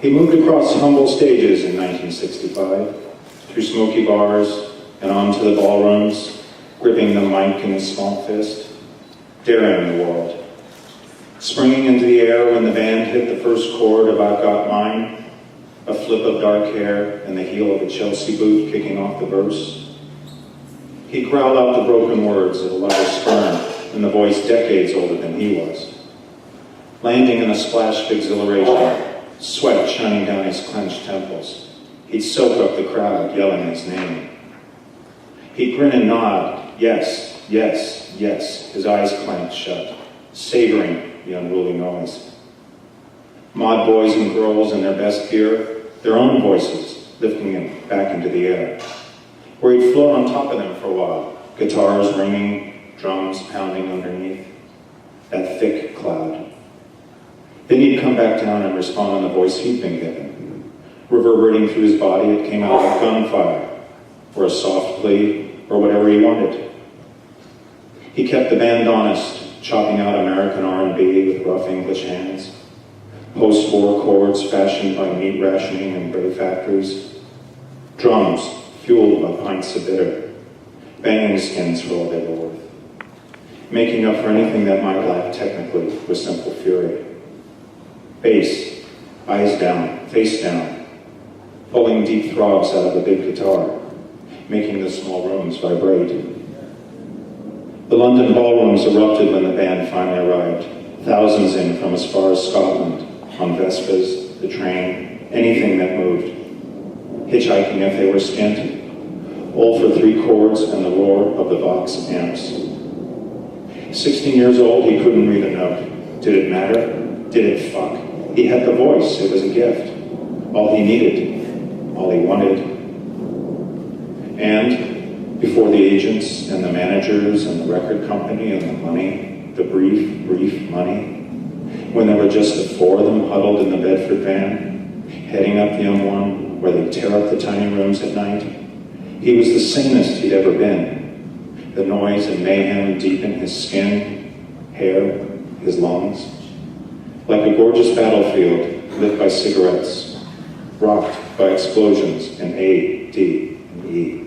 He moved across humble stages in 1965, through smoky bars and onto the ballrooms, gripping the mic in his small fist, daring the world. Springing into the air when the band hit the first chord of I've Got Mine, a flip of dark hair and the heel of a Chelsea boot kicking off the verse. He growled out the broken words of a louder sperm in the voice decades older than he was, landing in a splash of exhilaration, sweat shining down his clenched temples. He'd soak up the crowd, yelling his name. He'd grin and nod, yes, yes, yes, his eyes clamped shut, savoring the unruly noise. Mod boys and girls in their best gear, their own voices lifting him back into the air, where he'd float on top of them for a while, guitars ringing, drums pounding underneath, that thick cloud. Then he'd come back down and respond in the voice he'd been given. Reverberating through his body, it came out like gunfire, or a soft plea, or whatever he wanted. He kept the band honest, chopping out American R&B with rough English hands, post-war chords fashioned by meat rationing and bread factories, drums fueled by pints of bitter, banging skins for all they were worth, making up for anything that might lack technically with simple fury. Bass, eyes down, face down, pulling deep throbs out of a big guitar, making the small rooms vibrate. The London ballrooms erupted when the band finally arrived, thousands in from as far as Scotland, on Vespas, the train, anything that moved, hitchhiking if they were skint, all for 3 chords and the roar of the Vox amps. 16 years old, he couldn't read a note. Did it matter? Did it fuck? He had the voice, it was a gift. All he needed, all he wanted. And before the agents and the managers and the record company and the money, the brief money, when there were just the 4 of them huddled in the Bedford van, heading up the M1 where they tear up the tiny rooms at night, he was the sanest he'd ever been. The noise and mayhem deep in his skin, hair, his lungs. Like a gorgeous battlefield lit by cigarettes, rocked by explosions in A, D, and E.